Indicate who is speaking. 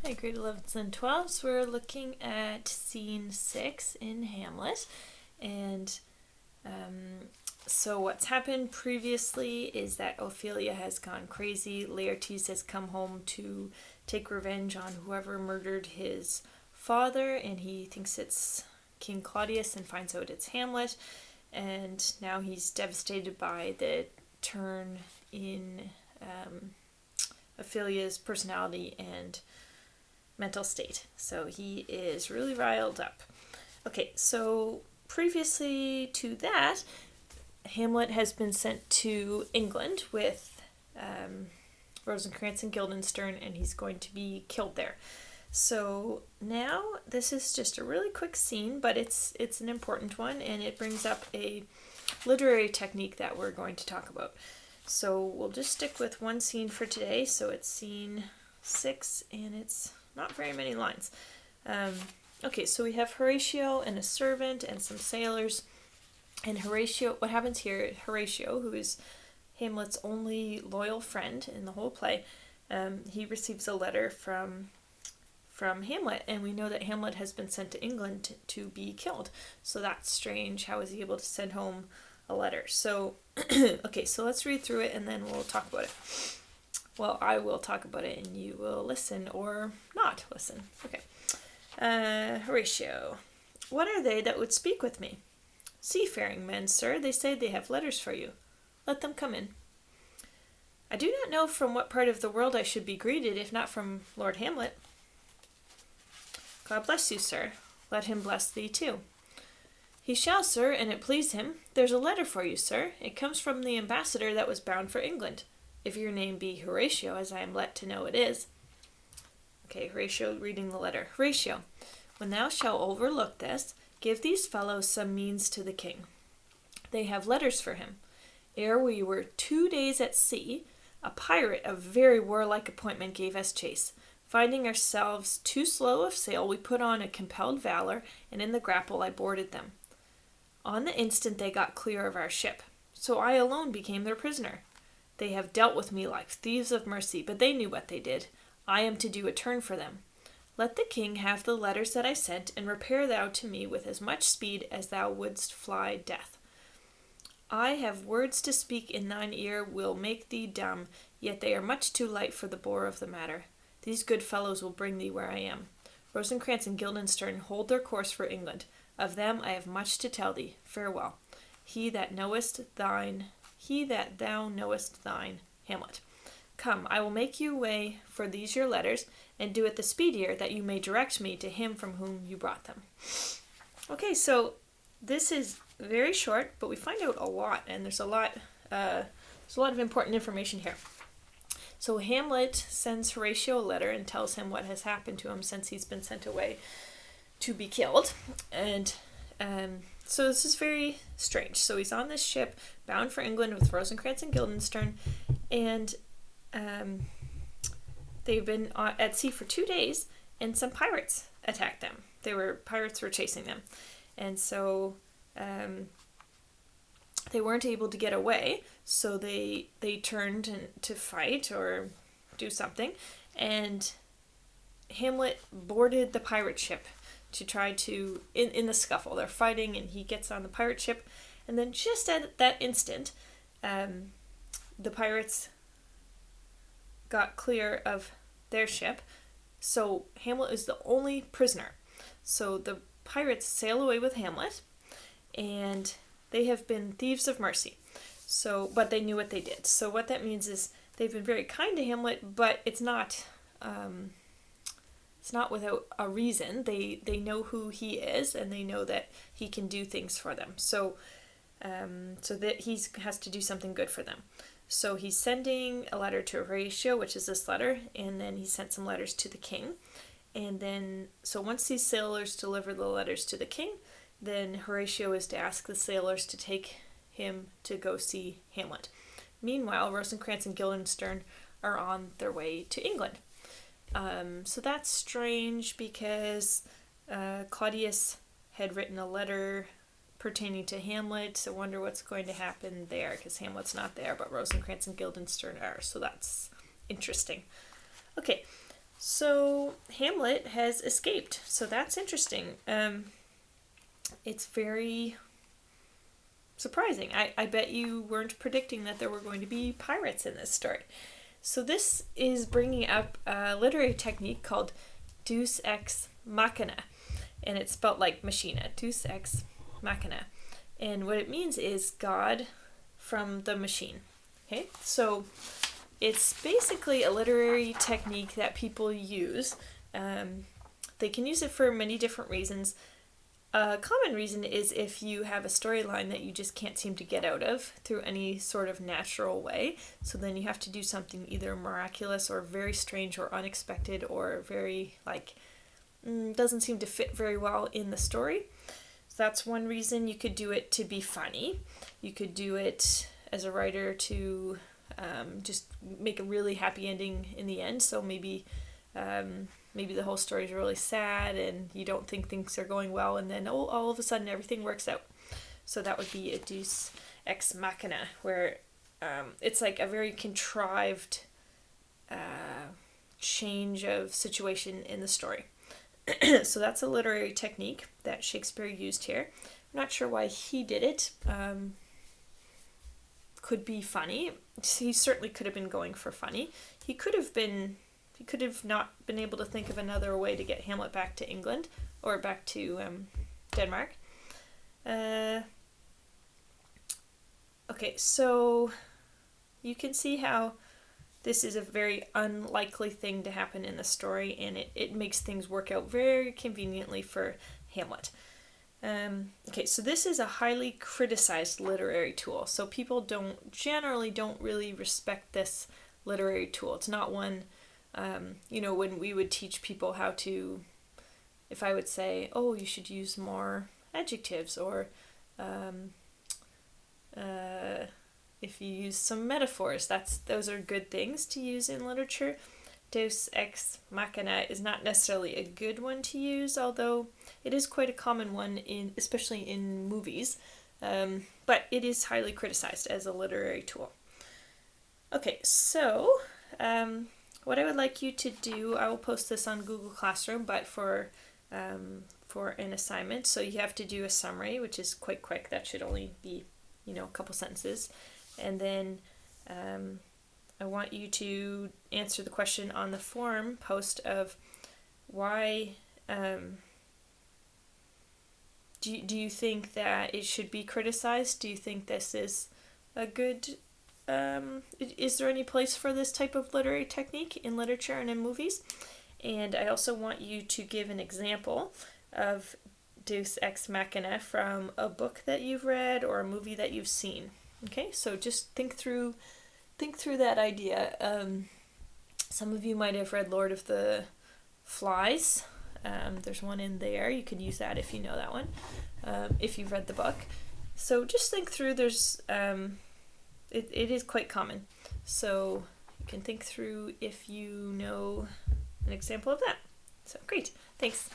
Speaker 1: Hi, grade 11s and 12s. We're looking at scene 6 in Hamlet. And so what's happened previously is that Ophelia has gone crazy. Laertes has come home to take revenge on whoever murdered his father, and he thinks it's King Claudius and finds out it's Hamlet. And now he's devastated by the turn in Ophelia's personality and mental state. So he is really riled up. Okay, so previously to that, Hamlet has been sent to England with Rosencrantz and Guildenstern, and he's going to be killed there. So now this is just a really quick scene, but it's an important one, and it brings up a literary technique that we're going to talk about. So we'll just stick with one scene for today. So it's scene 6, and it's not very many lines. Okay, so we have Horatio and a servant and some sailors. And Horatio, what happens here, Horatio, who is Hamlet's only loyal friend in the whole play, he receives a letter from Hamlet, and we know that Hamlet has been sent to England to be killed. So that's strange. How is he able to send home a letter? So, okay, so let's read through it and then we'll talk about it. Well, I will talk about it and you will listen or not listen. Okay. Horatio. What are they that would speak with me? Seafaring men, sir. They say they have letters for you. Let them come in. I do not know from what part of the world I should be greeted, if not from Lord Hamlet. God bless you, sir. Let him bless thee too. He shall, sir, and it please him. There's a letter for you, sir. It comes from the ambassador that was bound for England. If your name be Horatio, as I am let to know it is. Okay, Horatio reading the letter. Horatio, when thou shalt overlook this, give these fellows some means to the king. They have letters for him. Ere we were 2 days at sea, a pirate of very warlike appointment gave us chase. Finding ourselves too slow of sail, we put on a compelled valor, and in the grapple I boarded them. On the instant they got clear of our ship, so I alone became their prisoner. They have dealt with me like thieves of mercy, but they knew what they did. I am to do a turn for them. Let the king have the letters that I sent, and repair thou to me with as much speed as thou wouldst fly death. I have words to speak in thine ear will make thee dumb, yet they are much too light for the bore of the matter. These good fellows will bring thee where I am. Rosencrantz and Guildenstern hold their course for England. Of them I have much to tell thee. Farewell. He that thou knowest thine, Hamlet. Come, I will make you way for these your letters, and do it the speedier, that you may direct me to him from whom you brought them. Okay, so this is very short, but we find out a lot, and there's a lot of important information here. So Hamlet sends Horatio a letter and tells him what has happened to him since he's been sent away to be killed. And so this is very strange. So he's on this ship bound for England with Rosencrantz and Guildenstern, and they've been at sea for 2 days, and some pirates attacked them. Pirates were chasing them, and so they weren't able to get away. So they turned to fight or do something, and Hamlet boarded the pirate ship to try to, in the scuffle, they're fighting, and he gets on the pirate ship, and then just at that instant, the pirates got clear of their ship, so Hamlet is the only prisoner. So the pirates sail away with Hamlet, and they have been thieves of mercy. So, but they knew what they did. So what that means is they've been very kind to Hamlet, but it's not without a reason. They know who he is, and they know that he can do things for them. So that he has to do something good for them. So he's sending a letter to Horatio, which is this letter, and then he sent some letters to the king. And then, so once these sailors deliver the letters to the king, then Horatio is to ask the sailors to take him to go see Hamlet. Meanwhile, Rosencrantz and Guildenstern are on their way to England. So that's strange because Claudius had written a letter pertaining to Hamlet. I wonder what's going to happen there, because Hamlet's not there, but Rosencrantz and Guildenstern are. So that's interesting. Okay, so so Hamlet has escaped, so that's interesting. It's very surprising. I bet you weren't predicting that there were going to be pirates in this story. So this is bringing up a literary technique called Deus ex Machina, and it's spelled like Machina, Deus ex Machina. And what it means is God from the machine. Okay, so it's basically a literary technique that people use. They can use it for many different reasons. A common reason is if you have a storyline that you just can't seem to get out of through any sort of natural way. So then you have to do something either miraculous or very strange or unexpected or very, doesn't seem to fit very well in the story. So that's one reason. You could do it to be funny. You could do it as a writer to just make a really happy ending in the end. So maybe the whole story is really sad and you don't think things are going well, and then all of a sudden everything works out. So that would be a Deus ex Machina, where it's like a very contrived change of situation in the story. So that's a literary technique that Shakespeare used here. I'm not sure why he did it. Could be funny. He certainly could have been going for funny. He could have not been able to think of another way to get Hamlet back to England or back to Denmark. Okay, so you can see how this is a very unlikely thing to happen in the story, and it makes things work out very conveniently for Hamlet. Okay, so this is a highly criticized literary tool. So people generally don't really respect this literary tool. It's not one, when we would teach people how to, if I would say, oh, you should use more adjectives, or if you use some metaphors, those are good things to use in literature. Deus ex Machina is not necessarily a good one to use, although it is quite a common one, especially in movies. But it is highly criticized as a literary tool. Okay, so what I would like you to do, I will post this on Google Classroom, but for an assignment, so you have to do a summary, which is quite quick. That should only be, a couple sentences. And then I want you to answer the question on the forum post of why do you think that it should be criticized? Do you think this is a good is there any place for this type of literary technique in literature and in movies? And I also want you to give an example of Deus ex Machina from a book that you've read or a movie that you've seen. Okay, so just think through that idea. Some of you might have read Lord of the Flies. There's one in there. You could use that if you know that one, if you've read the book. So just think through. There's it is quite common. So you can think through if you know an example of that. So great. Thanks.